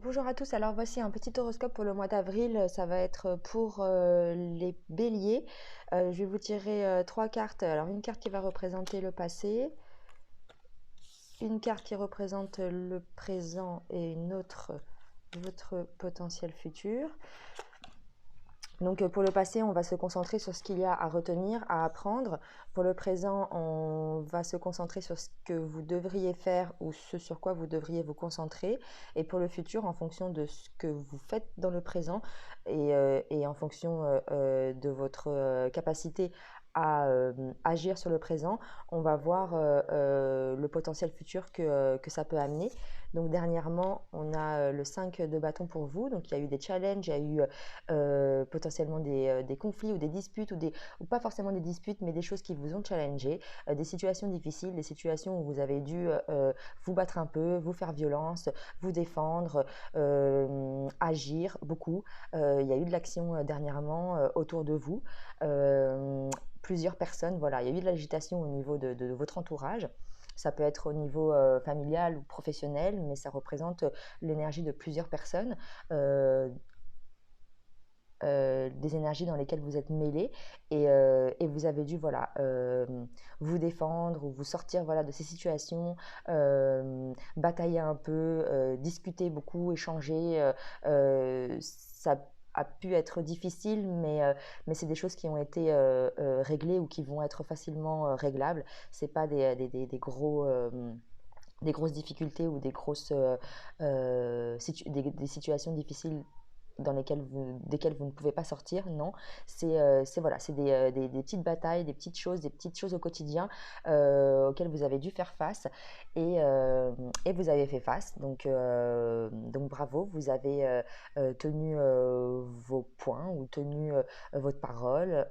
Bonjour à tous, alors voici un petit horoscope pour le mois d'avril, ça va être pour les béliers. Je vais vous tirer trois cartes. Alors une carte qui va représenter le passé, une carte qui représente le présent et une autre votre potentiel futur. Donc pour le passé, on va se concentrer sur ce qu'il y a à retenir, à apprendre. Pour le présent, on va se concentrer sur ce que vous devriez faire ou ce sur quoi vous devriez vous concentrer. Et pour le futur, en fonction de ce que vous faites dans le présent et en fonction de votre capacité à agir sur le présent, on va voir le potentiel futur que ça peut amener. Donc dernièrement, on a le 5 de bâton pour vous. Donc il y a eu des challenges, il y a eu potentiellement des conflits ou des disputes ou pas forcément des disputes, mais des choses qui vous ont challengé, des situations difficiles, des situations où vous avez dû vous battre un peu, vous faire violence, vous défendre, agir beaucoup. Il y a eu de l'action dernièrement autour de vous. Plusieurs personnes, voilà, il y a eu de l'agitation au niveau de votre entourage. Ça peut être au niveau familial ou professionnel, mais ça représente l'énergie de plusieurs personnes. Des énergies dans lesquelles vous êtes mêlés et vous avez dû voilà, vous défendre ou vous sortir voilà, de ces situations, batailler un peu, discuter beaucoup, échanger. Ça a pu être difficile, mais c'est des choses qui ont été réglées ou qui vont être facilement réglables. C'est pas des gros... des grosses difficultés ou des situations difficiles desquelles vous ne pouvez pas sortir, non. Voilà, c'est des petites batailles, des petites choses au quotidien auxquelles vous avez dû faire face et vous avez fait face. Donc bravo, vous avez tenu vos points ou tenu votre parole.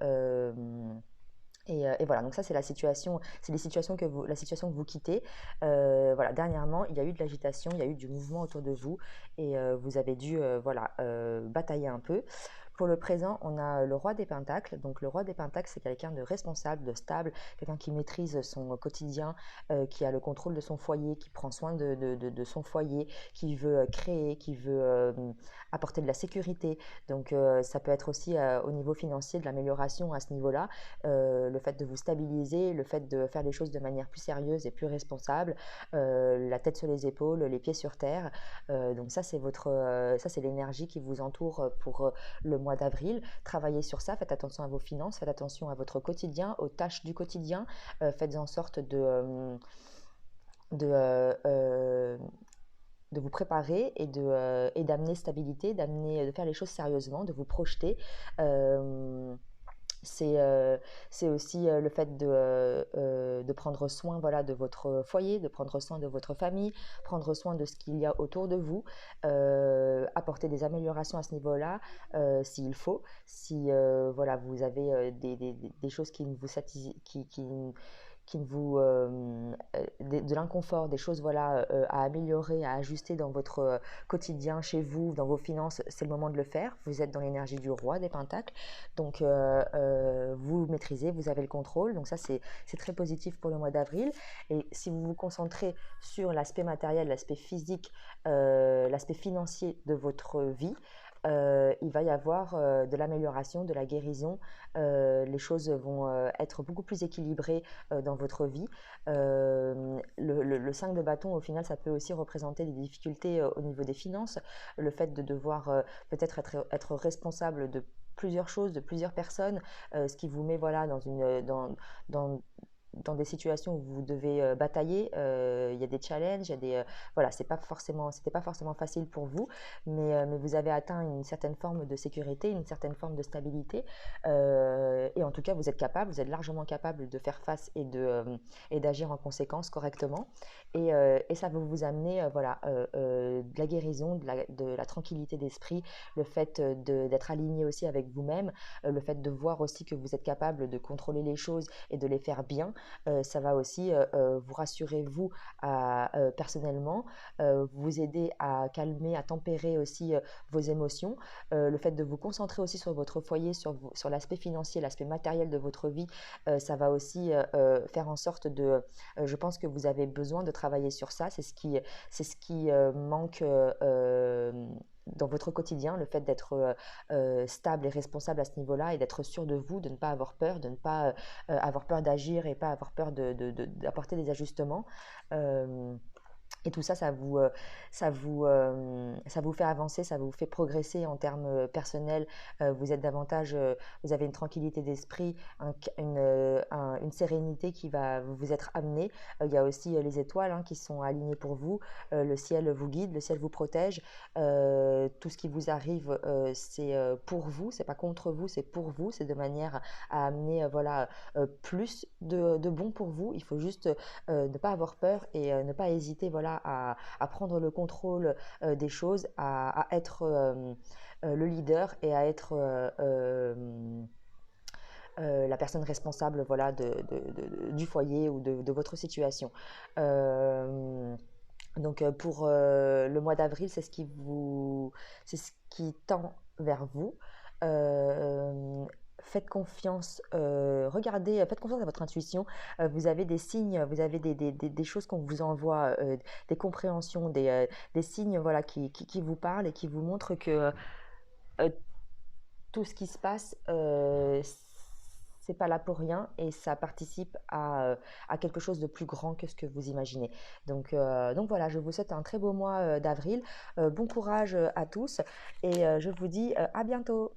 Et voilà, donc ça c'est la situation, c'est la situation que vous quittez. Voilà, dernièrement, il y a eu de l'agitation, il y a eu du mouvement autour de vous et vous avez dû voilà, batailler un peu. Pour le présent, on a le roi des pentacles. Donc le roi des pentacles, c'est quelqu'un de responsable, de stable, quelqu'un qui maîtrise son quotidien, qui a le contrôle de son foyer, qui prend soin de son foyer, qui veut créer, qui veut apporter de la sécurité. Donc ça peut être aussi au niveau financier de l'amélioration à ce niveau-là, le fait de vous stabiliser, le fait de faire les choses de manière plus sérieuse et plus responsable, la tête sur les épaules, les pieds sur terre. Donc ça c'est l'énergie qui vous entoure pour le mois d'avril. Travaillez sur ça, faites attention à vos finances, faites attention à votre quotidien, aux tâches du quotidien, faites en sorte de, euh, euh, de vous préparer et d'amener stabilité, de faire les choses sérieusement, de vous projeter. Euh, c'est c'est aussi le fait de prendre soin voilà, de votre foyer, de prendre soin de votre famille, prendre soin de ce qu'il y a autour de vous, apporter des améliorations à ce niveau-là s'il faut. Si voilà, vous avez des choses qui ne vous satisfont, qui ne vous de l'inconfort, des choses voilà à améliorer, à ajuster dans votre quotidien, chez vous, dans vos finances, c'est le moment de le faire. Vous êtes dans l'énergie du roi des pentacles, donc vous maîtrisez, vous avez le contrôle. Donc ça c'est très positif pour le mois d'avril. Et si vous vous concentrez sur l'aspect matériel, l'aspect physique, l'aspect financier de votre vie, il va y avoir de l'amélioration, de la guérison. Les choses vont être beaucoup plus équilibrées dans votre vie. Le 5 de bâton, au final, ça peut aussi représenter des difficultés au niveau des finances. Le fait de devoir peut-être être responsable de plusieurs choses, de plusieurs personnes, ce qui vous met voilà, dans, dans des situations où vous devez batailler. Il y a des challenges, voilà, c'était pas forcément facile pour vous, mais vous avez atteint une certaine forme de sécurité, une certaine forme de stabilité, et en tout cas, vous êtes largement capable de faire face et d'agir en conséquence correctement, et ça va vous amener voilà, de la guérison, de la tranquillité d'esprit, le fait d'être aligné aussi avec vous-même, le fait de voir aussi que vous êtes capable de contrôler les choses et de les faire bien, Ça va aussi vous rassurer, vous, personnellement, vous aider à calmer, à tempérer aussi vos émotions. Le fait de vous concentrer aussi sur votre foyer, sur l'aspect financier, l'aspect matériel de votre vie, ça va aussi faire en sorte je pense que vous avez besoin de travailler sur ça. C'est ce qui manque dans votre quotidien, le fait d'être stable et responsable à ce niveau-là et d'être sûr de vous, de ne pas avoir peur, de ne pas avoir peur d'agir et pas avoir peur d'apporter des ajustements. Euh, et tout ça, ça vous fait avancer, ça vous fait progresser en termes personnels. Vous êtes davantage, vous avez une tranquillité d'esprit, une sérénité qui va vous être amenée. Il y a aussi les étoiles, hein, qui sont alignées pour vous. Le ciel vous guide, le ciel vous protège. Tout ce qui vous arrive, c'est pour vous, c'est pas contre vous, c'est pour vous. C'est de manière à amener, voilà, plus de bon pour vous. Il faut juste ne pas avoir peur et ne pas hésiter, voilà, à prendre le contrôle des choses, à être le leader et à être la personne responsable, voilà, du foyer ou de votre situation. Euh, donc pour le mois d'avril, c'est ce qui tend vers vous. Euh, Faites confiance, regardez, faites confiance à votre intuition. Vous avez des signes, vous avez des choses qu'on vous envoie, des compréhensions, des signes, voilà, qui vous parlent et qui vous montrent que euh, tout ce qui se passe, c'est pas là pour rien et ça participe à quelque chose de plus grand que ce que vous imaginez. Donc voilà, je vous souhaite un très beau mois d'avril. Bon courage à tous et je vous dis à bientôt.